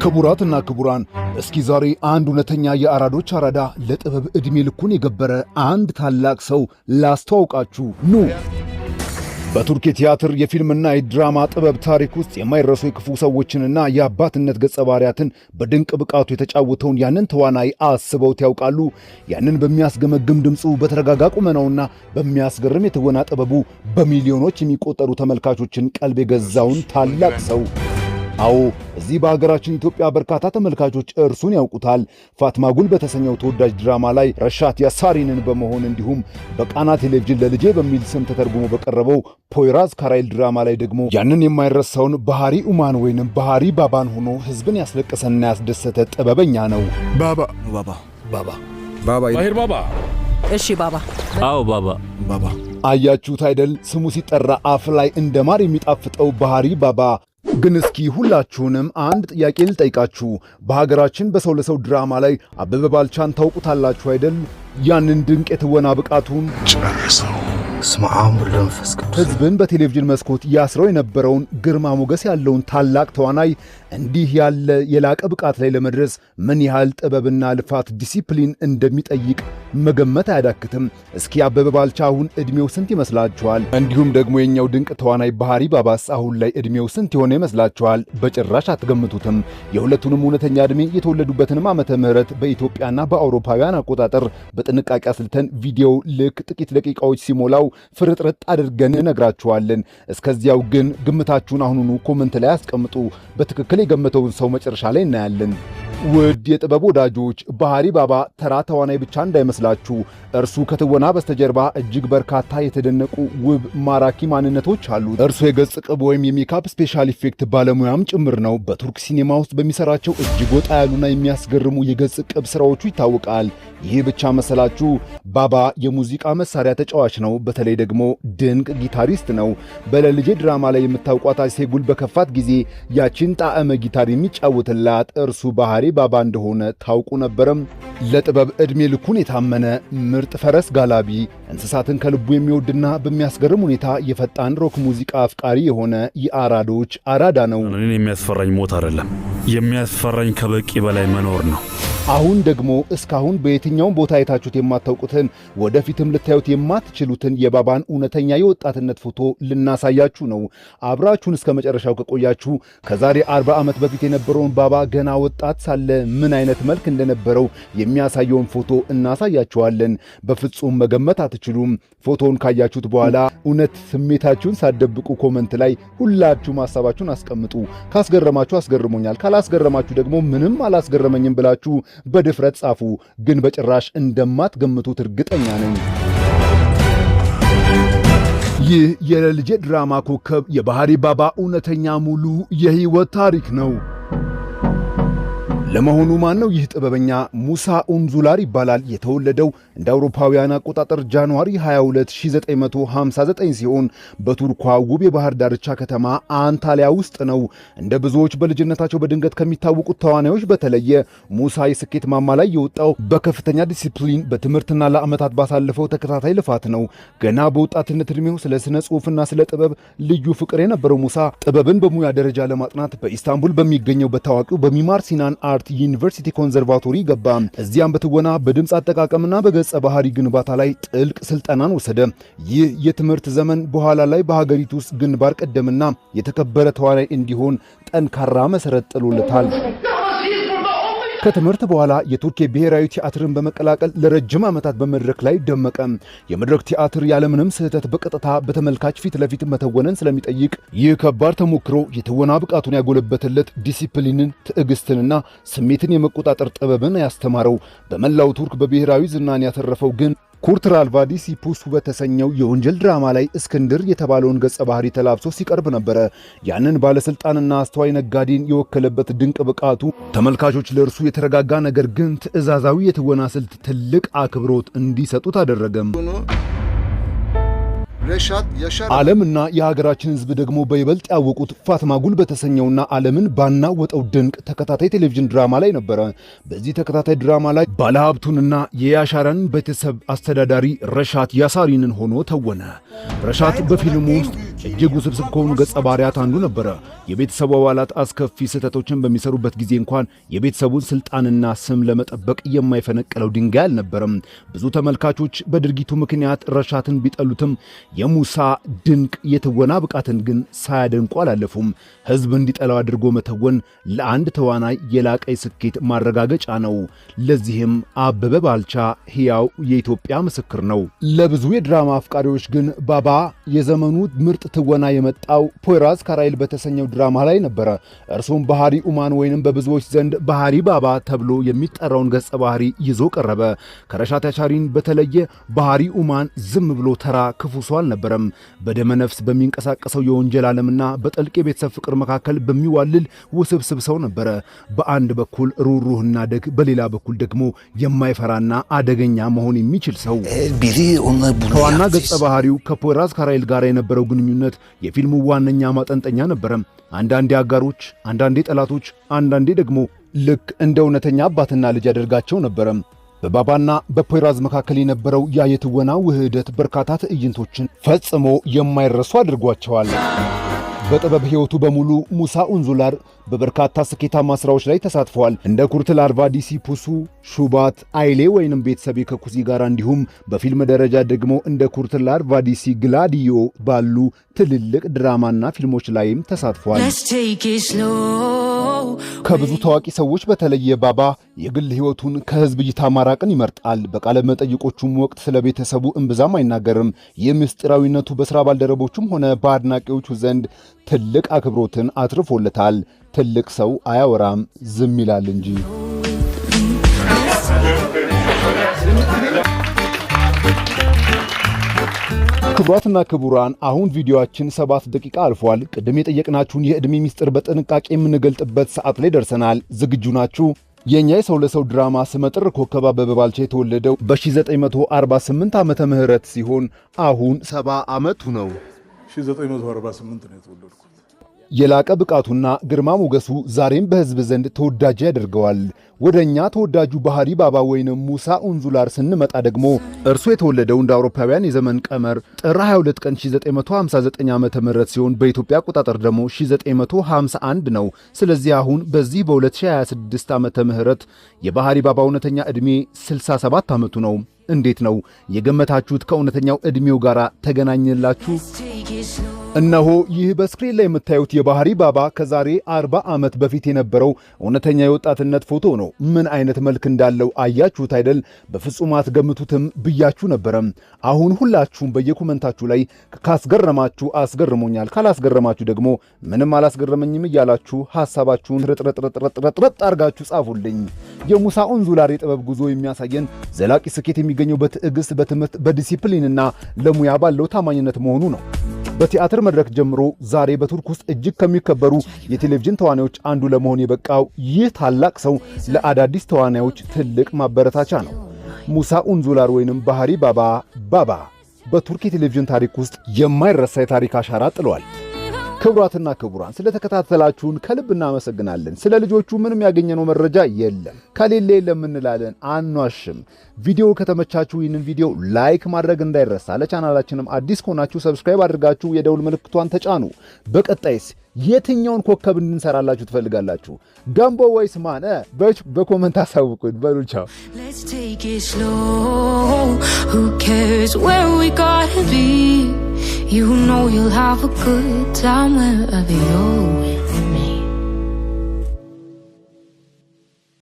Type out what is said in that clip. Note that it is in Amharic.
ክቡራትና ክቡራን እስኪ ዛሬ አንድ እውነተኛ የአራዶች አራዳ ለጥበብ ዕድሜ ልኩን የገበረ አንድ ታላቅ ሰው ላስተዋውቃችሁ። ኑ በቱርክ ቲያትር የፊልምና የድራማ ጥበብ ታሪክ ውስጥ የማይረሱ የክፉ ሰዎችንና የአባትነት ገጸ ባህሪያትን በድንቅ ብቃቱ የተጫወተውን ያንን ተዋናይ አስበውት ያውቃሉ? ያንን በሚያስገመግም ድምፁ በተረጋጋ ቁመናውና በሚያስገርም የትወና ጥበቡ በሚሊዮኖች የሚቆጠሩ ተመልካቾችን ቀልብ የገዛውን ታላቅ ሰው። አዎ እዚህ በሀገራችን ኢትዮጵያ በርካታ ተመልካቾች እርሱን ያውቁታል። ፋትማ ጉል በተሰኘው ተወዳጅ ድራማ ላይ ረሻት ያሳሪንን በመሆን እንዲሁም በቃና ቴሌቪዥን ለልጄ በሚል ስም ተተርጉሞ በቀረበው ፖይራዝ ካራይል ድራማ ላይ ደግሞ ያንን የማይረሳውን ባህሪ ኡማን ወይንም ባህሪ ባባን ሆኖ ህዝብን ያስለቀሰና ያስደሰተ ጥበበኛ ነው። ባባ እሺ ባባ። አዎ ባባ። አያችሁት አይደል? ስሙ ሲጠራ አፍ ላይ እንደ ማር የሚጣፍጠው ባህሪ ባባ። ግን እስኪ ሁላችሁንም አንድ ጥያቄ ልጠይቃችሁ። በሀገራችን በሰው ለሰው ድራማ ላይ አበበ ባልቻን ታውቁታላችሁ አይደል? ያንን ድንቅ የትወና ብቃቱን ጨርሰው ስማም ለንፈስ ቅዱስ ህዝብን በቴሌቪዥን መስኮት ያስረው የነበረውን ግርማ ሞገስ ያለውን ታላቅ ተዋናይ እንዲህ ያለ የላቀ ብቃት ላይ ለመድረስ ምን ያህል ጥበብና ልፋት ዲሲፕሊን እንደሚጠይቅ መገመት አያዳክትም። እስኪ አበበ ባልቻ አሁን ዕድሜው ስንት ይመስላችኋል? እንዲሁም ደግሞ የኛው ድንቅ ተዋናይ ባህሪ ባባስ አሁን ላይ ዕድሜው ስንት የሆነ ይመስላችኋል? በጭራሽ አትገምቱትም። የሁለቱንም እውነተኛ ዕድሜ የተወለዱበትንም ዓመተ ምህረት በኢትዮጵያና በአውሮፓውያን አቆጣጠር በጥንቃቄ አስልተን ቪዲዮ ልክ ጥቂት ደቂቃዎች ሲሞላው ፍርጥርጥ አድርገን እነግራችኋለን። እስከዚያው ግን ግምታችሁን አሁኑኑ ኮመንት ላይ አስቀምጡ። በትክክል የገመተውን ሰው መጨረሻ ላይ እናያለን። ውድ የጥበብ ወዳጆች፣ ባህሪ ባባ ተራ ተዋናይ ብቻ እንዳይመስላችሁ። እርሱ ከትወና በስተጀርባ እጅግ በርካታ የተደነቁ ውብ ማራኪ ማንነቶች አሉት። እርሱ የገጽ ቅብ ወይም የሜካፕ ስፔሻል ኢፌክት ባለሙያም ጭምር ነው። በቱርክ ሲኔማ ውስጥ በሚሰራቸው እጅግ ወጣ ያሉና የሚያስገርሙ የገጽ ቅብ ስራዎቹ ይታወቃል። ይህ ብቻ መሰላችሁ? ባባ የሙዚቃ መሳሪያ ተጫዋች ነው። በተለይ ደግሞ ድንቅ ጊታሪስት ነው። በለልጄ ድራማ ላይ የምታውቋት አሴጉል በከፋት ጊዜ ያችን ጣዕመ ጊታር የሚጫወትላት እርሱ ባህሪ ባባ እንደሆነ ታውቁ ነበረም? ለጥበብ ዕድሜ ልኩን የታመነ ምርጥ ፈረስ ጋላቢ፣ እንስሳትን ከልቡ የሚወድና በሚያስገርም ሁኔታ የፈጣን ሮክ ሙዚቃ አፍቃሪ የሆነ የአራዶች አራዳ ነው። እኔን የሚያስፈራኝ ሞት አይደለም፣ የሚያስፈራኝ ከበቂ በላይ መኖር ነው። አሁን ደግሞ እስካሁን በየትኛውም ቦታ አይታችሁት የማታውቁትን ወደፊትም ልታዩት የማትችሉትን የባባን እውነተኛ የወጣትነት ፎቶ ልናሳያችሁ ነው። አብራችሁን እስከ መጨረሻው ከቆያችሁ ከዛሬ 40 ዓመት በፊት የነበረውን ባባ ገና ወጣት ሳለ ምን አይነት መልክ እንደነበረው የሚያሳየውን ፎቶ እናሳያችኋለን። በፍጹም መገመት አትችሉም። ፎቶውን ካያችሁት በኋላ እውነት ስሜታችሁን ሳትደብቁ ኮመንት ላይ ሁላችሁም ሐሳባችሁን አስቀምጡ። ካስገረማችሁ አስገርሞኛል፣ ካላስገረማችሁ ደግሞ ምንም አላስገረመኝም ብላችሁ በድፍረት ጻፉ። ግን በጭራሽ እንደማትገምቱት እርግጠኛ ነኝ። ይህ የለልጄ ድራማ ኮከብ የባህሪ ባባ እውነተኛ ሙሉ የህይወት ታሪክ ነው። ለመሆኑ ማን ነው ይህ ጥበበኛ? ሙሳ ኡንዙላር ይባላል። የተወለደው እንደ አውሮፓውያን አቆጣጠር ጃንዋሪ 22 1959 ሲሆን በቱርኳ ውብ የባህር ዳርቻ ከተማ አንታሊያ ውስጥ ነው። እንደ ብዙዎች በልጅነታቸው በድንገት ከሚታወቁት ተዋናዮች በተለየ ሙሳ የስኬት ማማ ላይ የወጣው በከፍተኛ ዲሲፕሊን በትምህርትና ለዓመታት ባሳለፈው ተከታታይ ልፋት ነው። ገና በወጣትነት ዕድሜው ስለ ስነ ጽሑፍና ስለ ጥበብ ልዩ ፍቅር የነበረው ሙሳ ጥበብን በሙያ ደረጃ ለማጥናት በኢስታንቡል በሚገኘው በታዋቂው በሚማር ሲናን አርት ዩኒቨርሲቲ ኮንሰርቫቶሪ ገባ። እዚያም በትወና በድምፅ አጠቃቀምና በገጸ ባህሪ ግንባታ ላይ ጥልቅ ስልጠናን ወሰደ። ይህ የትምህርት ዘመን በኋላ ላይ በሀገሪቱ ውስጥ ግንባር ቀደምና የተከበረ ተዋናይ እንዲሆን ጠንካራ መሰረት ጥሎለታል። ከትምህርት በኋላ የቱርክ ብሔራዊ ቲያትርን በመቀላቀል ለረጅም ዓመታት በመድረክ ላይ ደመቀ። የመድረክ ቲያትር ያለምንም ስህተት በቀጥታ በተመልካች ፊት ለፊት መተወንን ስለሚጠይቅ ይህ ከባድ ተሞክሮ የትወና ብቃቱን ያጎለበተለት፣ ዲሲፕሊንን፣ ትዕግስትንና ስሜትን የመቆጣጠር ጥበብን ያስተማረው፣ በመላው ቱርክ በብሔራዊ ዝናን ያተረፈው ግን ኩርትራል ቫዲስ ፑስ በተሰኘው የወንጀል ድራማ ላይ እስክንድር የተባለውን ገጸ ባህሪ ተላብሶ ሲቀርብ ነበረ። ያንን ባለስልጣንና አስተዋይ ነጋዴን የወከለበት ድንቅ ብቃቱ ተመልካቾች ለእርሱ የተረጋጋ ነገር ግን ትዕዛዛዊ የትወና ስልት ትልቅ አክብሮት እንዲሰጡት አደረገም። ዓለምና የሀገራችን ሕዝብ ደግሞ በይበልጥ ያወቁት ፋትማ ጉል በተሰኘውና ዓለምን ባናወጠው ድንቅ ተከታታይ ቴሌቪዥን ድራማ ላይ ነበረ። በዚህ ተከታታይ ድራማ ላይ ባለሀብቱንና የያሻራን ቤተሰብ አስተዳዳሪ ረሻት ያሳሪንን ሆኖ ተወነ። ረሻት በፊልሙ ውስጥ እጅግ ውስብስብ ከሆኑ ገጸ ባህሪያት አንዱ ነበረ። የቤተሰቡ አባላት አስከፊ ስህተቶችን በሚሰሩበት ጊዜ እንኳን የቤተሰቡን ስልጣንና ስም ለመጠበቅ የማይፈነቅለው ድንጋይ አልነበረም። ብዙ ተመልካቾች በድርጊቱ ምክንያት ረሻትን ቢጠሉትም የሙሳ ድንቅ የትወና ብቃትን ግን ሳያደንቁ አላለፉም። ሕዝብ እንዲጠላው አድርጎ መተወን ለአንድ ተዋናይ የላቀ ስኬት ማረጋገጫ ነው። ለዚህም አበበ ባልቻ ሕያው የኢትዮጵያ ምስክር ነው። ለብዙ የድራማ አፍቃሪዎች ግን ባባ የዘመኑ ምርጥ ትወና የመጣው ፖይራዝ ካራይል በተሰኘው ድራማ ላይ ነበረ። እርሱም ባህሪ ኡማን ወይንም በብዙዎች ዘንድ ባህሪ ባባ ተብሎ የሚጠራውን ገጸ ባህሪ ይዞ ቀረበ። ከረሻት ያሻሪን በተለየ ባህሪ ኡማን ዝም ብሎ ተራ ክፉ ሰው አልነበረም። በደመ ነፍስ በሚንቀሳቀሰው የወንጀል ዓለምና በጥልቅ የቤተሰብ ፍቅር መካከል በሚዋልል ውስብስብ ሰው ነበረ። በአንድ በኩል ሩህሩህና ደግ፣ በሌላ በኩል ደግሞ የማይፈራና አደገኛ መሆን የሚችል ሰው። ከዋና ገጸ ባህሪው ከፖይራዝ ካራይል ጋር የነበረው ግንኙነት የፊልሙ ዋነኛ ማጠንጠኛ ነበረ። አንዳንዴ አጋሮች፣ አንዳንዴ ጠላቶች፣ አንዳንዴ ደግሞ ልክ እንደ እውነተኛ አባትና ልጅ ያደርጋቸው ነበረ። በባባና በፖይራዝ መካከል የነበረው ያ የትወና ውህደት በርካታ ትዕይንቶችን ፈጽሞ የማይረሱ አድርጓቸዋል። በጥበብ ሕይወቱ በሙሉ ሙሳ ኡንዙላር በበርካታ ስኬታማ ሥራዎች ላይ ተሳትፈዋል። እንደ ኩርትላር ቫዲሲ ፑሱ፣ ሹባት፣ አይሌ ወይንም ቤተሰቤ ከኩሲ ጋር እንዲሁም በፊልም ደረጃ ደግሞ እንደ ኩርትላር ቫዲሲ ግላዲዮ ባሉ ትልልቅ ድራማና ፊልሞች ላይም ተሳትፈዋል። ከብዙ ታዋቂ ሰዎች በተለየ ባባ የግል ሕይወቱን ከሕዝብ እይታ ማራቅን ይመርጣል። በቃለ መጠይቆቹም ወቅት ስለ ቤተሰቡ እምብዛም አይናገርም። ይህ ምስጢራዊነቱ በሥራ ባልደረቦቹም ሆነ በአድናቂዎቹ ዘንድ ትልቅ አክብሮትን አትርፎለታል። ትልቅ ሰው አያወራም፣ ዝም ይላል እንጂ። ክቡራትና ክቡራን አሁን ቪዲዮአችን 7 ደቂቃ አልፏል። ቅድም የጠየቅናችሁን የዕድሜ ሚስጥር በጥንቃቄ የምንገልጥበት ሰዓት ላይ ደርሰናል። ዝግጁ ናችሁ? የኛ የሰው ለሰው ድራማ ስመጥር ኮከብ አበበ ባልቻ የተወለደው በ1948 ዓመተ ምህረት ሲሆን አሁን 70 ዓመቱ ነው። 1948 ነው የተወለድኩት። የላቀ ብቃቱና ግርማ ሞገሱ ዛሬም በሕዝብ ዘንድ ተወዳጅ ያደርገዋል። ወደኛ ተወዳጁ ባህሪ ባባ ወይንም ሙሳ ኡንዙላር ስንመጣ ደግሞ እርሱ የተወለደው እንደ አውሮፓውያን የዘመን ቀመር ጥር 22 ቀን 1959 ዓመተ ምህረት ሲሆን በኢትዮጵያ አቆጣጠር ደግሞ 1951 ነው። ስለዚህ አሁን በዚህ በ2026 ዓመተ ምህረት የባህሪ ባባ እውነተኛ ዕድሜ 67 ዓመቱ ነው። እንዴት ነው የገመታችሁት? ከእውነተኛው ዕድሜው ጋር ተገናኘላችሁ? እነሆ ይህ በስክሪን ላይ የምታዩት የባህሪ ባባ ከዛሬ 40 ዓመት በፊት የነበረው እውነተኛ የወጣትነት ፎቶ ነው። ምን አይነት መልክ እንዳለው አያችሁት አይደል? በፍጹም አትገምቱትም ብያችሁ ነበረ። አሁን ሁላችሁም በየኮመንታችሁ ላይ ካስገረማችሁ አስገርሞኛል፣ ካላስገረማችሁ ደግሞ ምንም አላስገረመኝም እያላችሁ ሐሳባችሁን ረጥረጥ አርጋችሁ ጻፉልኝ። የሙሳ ኡንዙላር የጥበብ ጉዞ የሚያሳየን ዘላቂ ስኬት የሚገኘው በትዕግስት፣ በትምህርት፣ በዲሲፕሊንና ለሙያ ባለው ታማኝነት መሆኑ ነው። በቲያትር መድረክ ጀምሮ ዛሬ በቱርክ ውስጥ እጅግ ከሚከበሩ የቴሌቪዥን ተዋናዮች አንዱ ለመሆን የበቃው ይህ ታላቅ ሰው ለአዳዲስ ተዋናዮች ትልቅ ማበረታቻ ነው። ሙሳ ኡንዙላር ወይንም ባህሪ ባባ በቱርክ የቴሌቪዥን ታሪክ ውስጥ የማይረሳ የታሪክ አሻራ ጥሏል። ክቡራትና ክቡራን ስለተከታተላችሁን ከልብ እናመሰግናለን። ስለ ልጆቹ ምንም ያገኘነው መረጃ የለም፣ ከሌለ የለም እንላለን፣ አንዋሽም። ቪዲዮ ከተመቻችሁ ይህንን ቪዲዮ ላይክ ማድረግ እንዳይረሳ። ለቻናላችንም አዲስ ከሆናችሁ ሰብስክራይብ አድርጋችሁ የደውል ምልክቷን ተጫኑ። በቀጣይስ የትኛውን ኮከብ እንድንሰራላችሁ ትፈልጋላችሁ? ጋምቦ ወይስ ማን? በኮመንት አሳውቁን። በሉ ቻው። Let's take it slow. Who cares where we gotta be? You know you'll have a good time wherever you're.